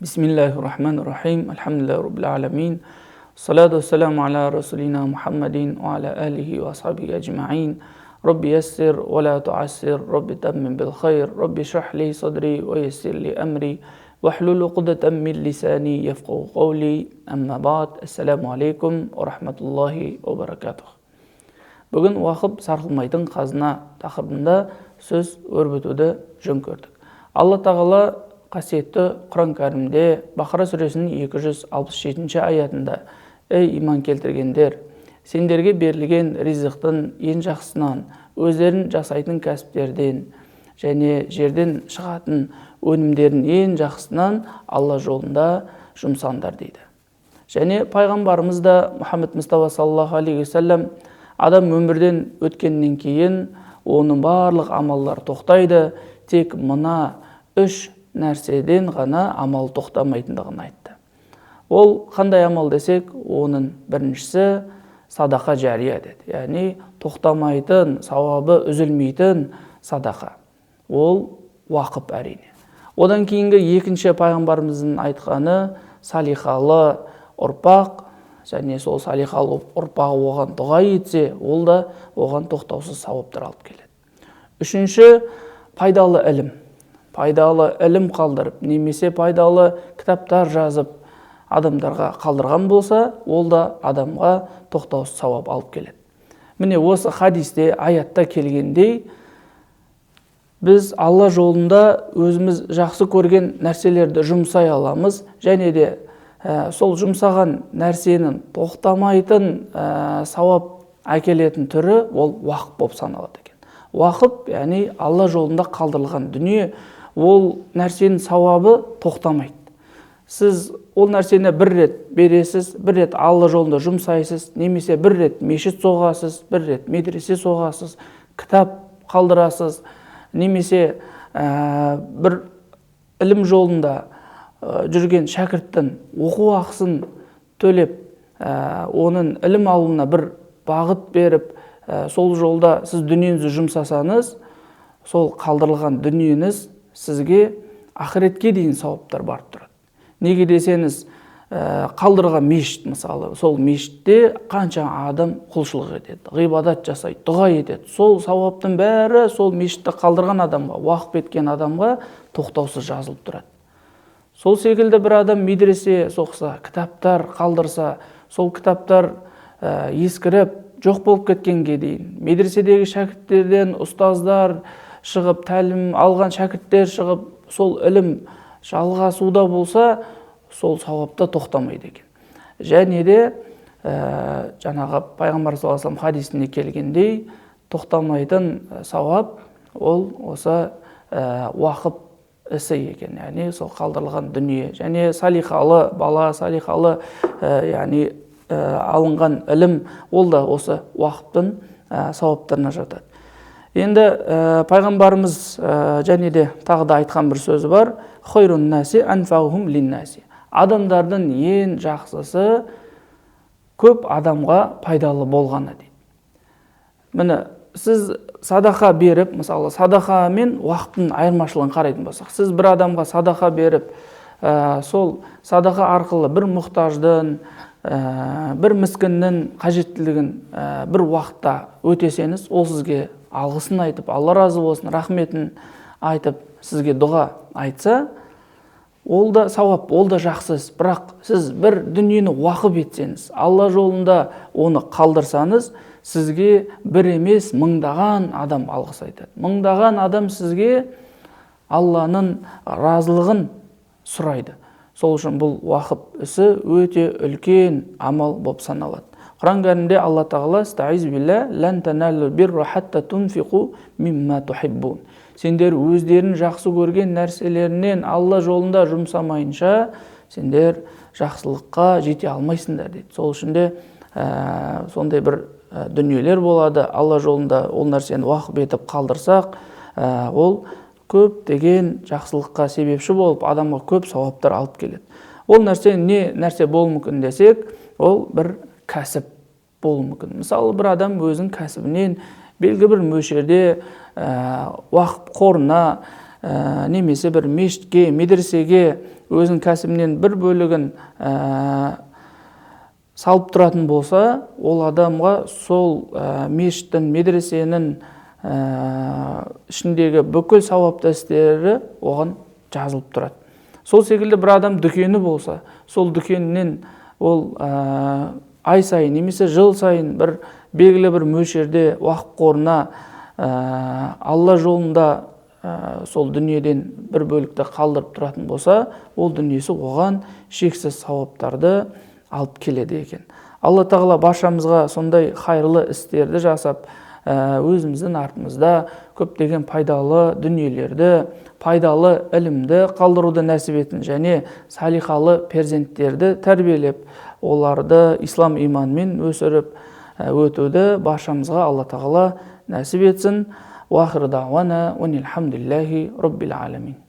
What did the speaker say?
Bismillahirrahmanirrahim. Alhamdulillahi rabbil alamin. Salatu wassalamu ala rasulina Muhammadin wa ala alihi wa ashabihi ajma'in. Rabbi yassir wa la tu'assir, Rabbi tammim bil khair, Rabbi shrah li sadri wa yassir li amri, wahlul 'uqdatam min lisani yafqahu qawli. Amma ba'd. Assalamu alaikum wa rahmatullahi wa barakatuh. Бүгін уақып сарқылмайтын қазына тақырыбында сөз өрбітуді жөн көрдік. Алла тағала қасиетті Құран кәрімде Бақара сүресінің 267 аятында: «Ей иман келтіргендер, сендерге берілген ризықтың ең жақсысынан, өздерін жасайтын кәсіптерден және жерден шығатын өнімдердің ең жақсысынан Алла жолында жұмсаңдар» дейді. Және пайғамбарымыз да Мұхаммед Мұстафа саллаллаху алейхи вассалам адам өмірден өткеннен кейін оның барлық амалдар тоқтайды, тек мына үш нәрседен ғана амал тоқтамайтындығын айтты. Ол қандай амал десек, оның біріншісі садақа жария деді. Яғни тоқтамайтын, сауабы үзілмейтін садақа. Ол уақып әрине. Одан кейінгі екінші пайғамбарымыздың айтқаны салихалы ұрпақ, және сол салихалы ұрпағы оған дұға етсе, ол да оған тоқтаусыз сауаптар алып келеді. Үшінші пайдалы ілім. Пайдалы ілім қалдырып, немесе пайдалы кітаптар жазып адамдарға қалдырған болса, ол да адамға тоқтаусыз сауап алып келеді. Міне осы хадисте, аятта келгендей, біз Алла жолында өзіміз жақсы көрген нәрселерді жұмсай аламыз, және де сол жұмсаған нәрсенің тоқтамайтын сауап әкелетін түрі ол уақып болып саналады екен. Уақып, яғни Алла жолында қалдырылған дүние, ол нәрсенің сауабы тоқтамайды. Сіз ол нәрсені бір рет бересіз, бір рет Алла жолында жұмсайсыз, немесе бір рет мешіт соғасыз, бір рет медресе соғасыз, кітап қалдырасыз, немесе бір ілім жолында жүрген шәкірттің оқу ақысын төлеп, оның ілім алуына бір бағыт беріп, сол жолда сіз дүниеңізді жұмсасаңыз, сол қалдырылған дүниеңіз сізге ақыретке дейін сауаптар барып тұрады. Неге десеңіз, қалдырған мешіт мысалы, сол мешітте қанша адам құлшылық етеді, ғибадат жасайды, дұға етеді. Сол сауаптың бәрі сол мешітті қалдырған адамға, уақып еткен адамға тоқтаусыз жазылып тұрады. Сол секілді бір адам медресе соқса, кітаптар қалдырса, сол кітаптар ескіріп, жоқ болып кеткенге дейін, медреседегі шәкірттерден ұстаздар шығып, тәлім алған шәкірттер шығып, сол ілім жалғасуда болса, сол сауапта тоқтамайды екен. Және де жаңағы пайғамбар саллаллаху алейхи вассалам хадисінде келгендей, тоқтамайтын сауап ол осы уақып ісі екен, яғни сол қалдырылған дүние. Және салихалы бала, салихалы яғни алынған ілім, ол да осы уақыптың сауаптарына жатады. Енді пайғамбарымыз және де тағы да айтқан бір сөзі бар: «Хойрун наси анфаухум линнаси». Адамдардың ең жақсысы көп адамға пайдалы болғаны дейді. Міне, сіз садақа беріп, мысалы, садақа мен уақыттың айырмашылығын қарайтын болсақ, сіз бір адамға садақа беріп, сол садақа арқылы бір мұқтаждың, бір міскіннің қажеттілігін бір уақытта өтесеңіз, ол сізге алғысын айтып, Алла разы болсын, рахметін айтып, сізге дұға айтса, ол да сауап, ол да жақсы. Бірақ сіз бір дүниені уақып етсеңіз, Алла жолында оны қалдырсаңыз, сізге бір емес мыңдаған адам алғыс айтады. Мыңдаған адам сізге Алланың разылығын сұрайды. Сол үшін бұл уақып ісі өте үлкен амал болып саналады. Құран кәрімде Алла тағала: «Стаиз билля, лән таналлу бирра хатта тунфиқу мимма тухиббун». Сендер өздерін жақсы көрген нәрселерінен Алла жолында жұмсамайынша, сендер жақсылыққа жете алмайсыңдар дейді. Сол үшін де сондай бір дүниелер болады. Алла жолында ол нәрсені уақып етіп қалдырсақ, ол көп деген жақсылыққа себепші болып, адамға көп сауаптар алып келеді. Ол нәрсе не нәрсе болуы мүмкін десек, ол бір кәсіп болуы мүмкін. Мысалы, бір адам өзінің кәсібінен белгі бір мөлшерде уақып қорына немесе бір мешітке, медресеге өзінің кәсібінен бір бөлігін салып тұратын болса, ол адамға сол мешіттің, медресенің ішіндегі бүкіл сауапты істері оған жазылып тұрады. Сол секілді бір адам дүкені болса, сол дүкенінен ол ай сайын немесе жыл сайын бір белгілі бір мөлшерде уақыт қорына Алла жолында сол дүниеден бір бөлікті қалдырып тұратын болса, ол дүниесі оған шексіз сауаптарды алып келеді екен. Алла тағала баршамызға сондай хайырлы істерді жасап, өзіміздің артымызда көптеген пайдалы дүниелерді, пайдалы ілімді қалдыруды нәсіп етін, және салихалы перзенттерді тәрбиелеп, оларды ислам иманмен өсіріп өтуді баршамызға Алла тағала нәсіп етсін. Уахир дауана анил хамдулиллахи раббил аламин.